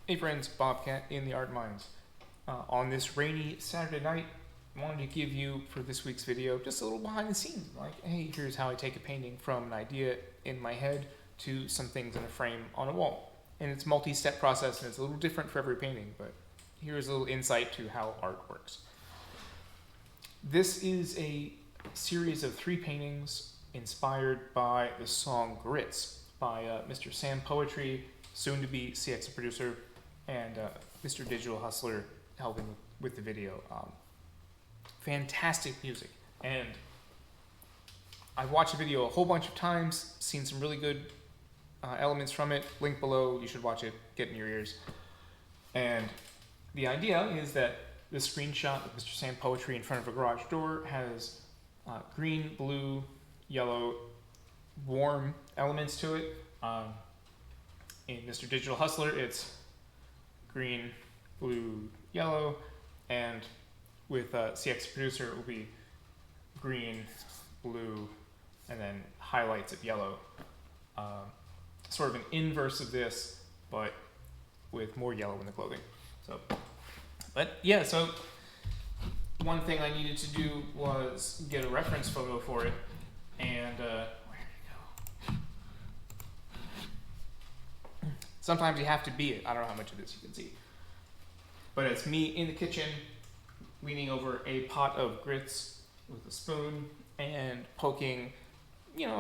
Hey friends, Bobcat in the Art Minds. On this rainy Saturday night, I wanted to give you, for this week's video, just a little behind the scenes. Like, hey, here's how I take a painting from an idea in my head to some things in a frame on a wall. And it's a multi-step process, and it's a little different for every painting, but here's a little insight to how art works. This is a series of 3 paintings inspired by the song Grits by Mr. Sam Poetry, soon to be CX producer, and Mr. Digital Hustler helping with the video. Fantastic music, and I've watched the video a whole bunch of times, seen some really good elements from it. Link below, you should watch it, get in your ears. And the idea is that this screenshot of Mr. Sam Poetry in front of a garage door has green, blue, yellow, warm elements to it. In Mr. Digital Hustler, it's green, blue, yellow, and with CX Producer, it will be green, blue, and then highlights of yellow. Sort of an inverse of this, but with more yellow in the clothing. So, but yeah, so one thing I needed to do was get a reference photo for it, and sometimes you have to be it. I don't know how much of this you can see. But it's me in the kitchen, leaning over a pot of grits with a spoon and poking,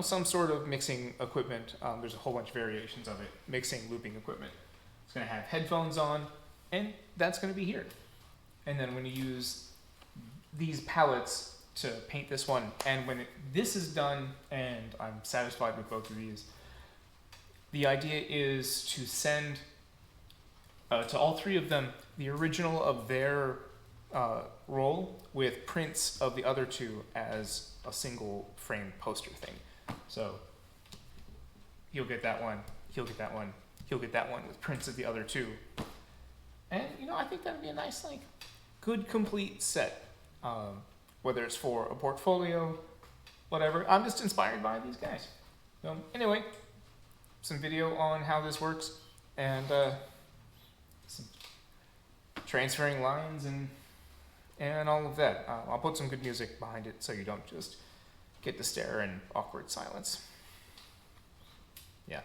some sort of mixing equipment. There's a whole bunch of variations of it. Mixing, looping equipment. It's going to have headphones on, and that's going to be here. And then I'm going to use these palettes to paint this one. And when this is done, and I'm satisfied with both of these, the idea is to send to all 3 of them the original of their roll with prints of the other 2 as a single frame poster thing. So he'll get that one, he'll get that one, he'll get that one with prints of the other 2. And I think that'd be a nice, good complete set. Whether it's for a portfolio, whatever. I'm just inspired by these guys. So anyway, some video on how this works, and some transferring lines and all of that. I'll put some good music behind it so you don't just get to stare in awkward silence. Yeah.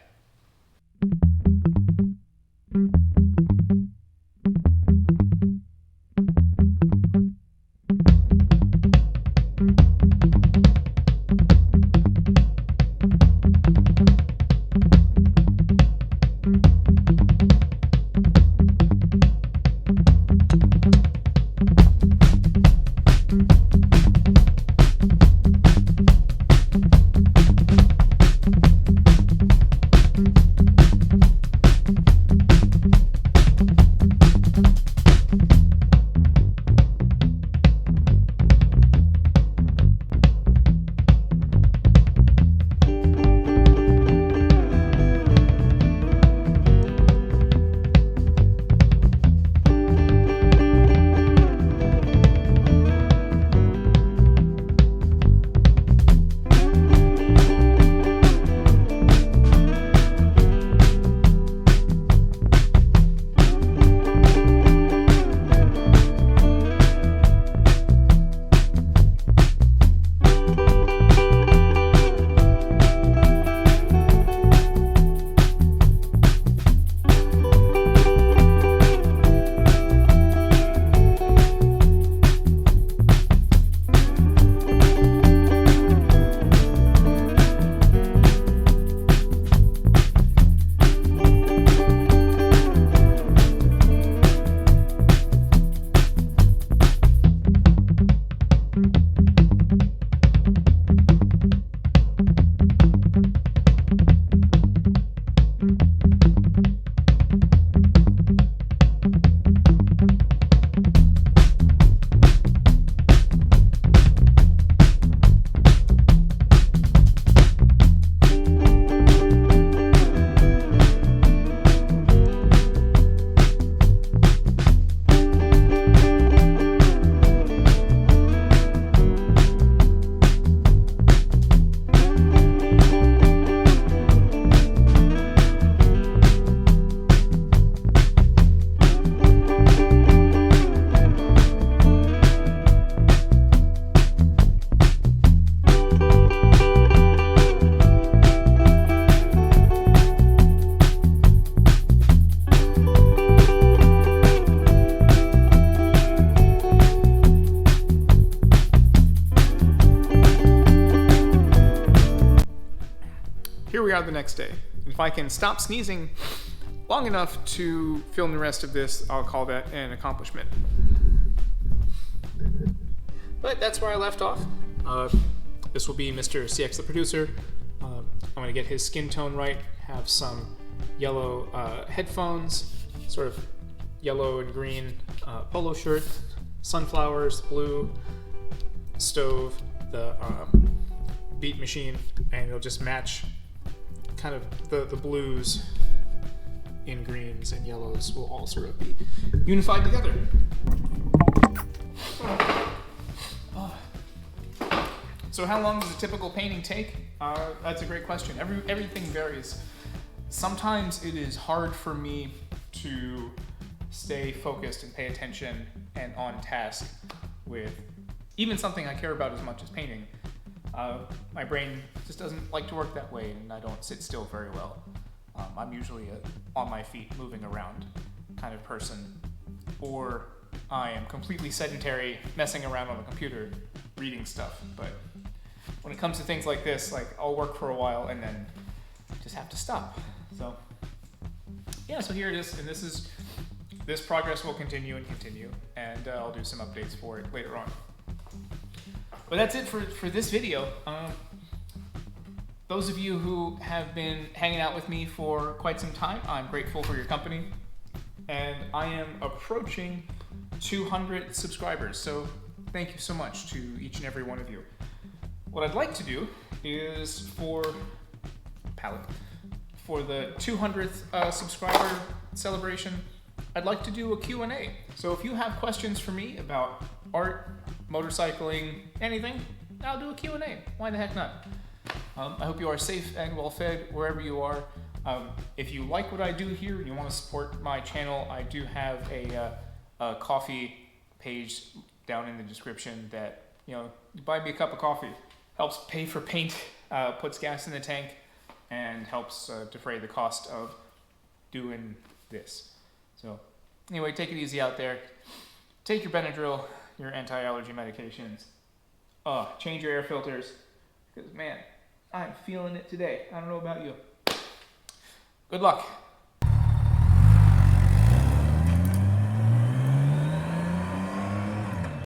out the next day. If I can stop sneezing long enough to film the rest of this, I'll call that an accomplishment. But that's where I left off. This will be Mr. CX the producer. I'm going to get his skin tone right, have some yellow headphones, sort of yellow and green polo shirt, sunflowers, blue, stove, the beat machine, and it'll just match kind of the blues in greens and yellows will all sort of be unified together. So how long does a typical painting take? That's a great question. Everything varies. Sometimes it is hard for me to stay focused and pay attention and on task with even something I care about as much as painting. My brain just doesn't like to work that way, and I don't sit still very well. I'm usually a on my feet, moving around kind of person, or I am completely sedentary, messing around on the computer, reading stuff. But when it comes to things like this, like I'll work for a while and then just have to stop. So yeah, so here it is, and this progress will continue and continue, and I'll do some updates for it later on. But that's it for this video. Those of you who have been hanging out with me for quite some time, I'm grateful for your company. And I am approaching 200 subscribers, so thank you so much to each and every one of you. What I'd like to do is for the 200th subscriber celebration, I'd like to do a Q&A. So if you have questions for me about art, motorcycling, anything, I'll do a Q&A. Why the heck not? I hope you are safe and well fed wherever you are. If you like what I do here and you want to support my channel, I do have a coffee page down in the description that, you buy me a cup of coffee. Helps pay for paint, puts gas in the tank, and helps defray the cost of doing this. So anyway, take it easy out there. Take your Benadryl, your anti-allergy medications. Change your air filters, because man, I'm feeling it today. I don't know about you. Good luck.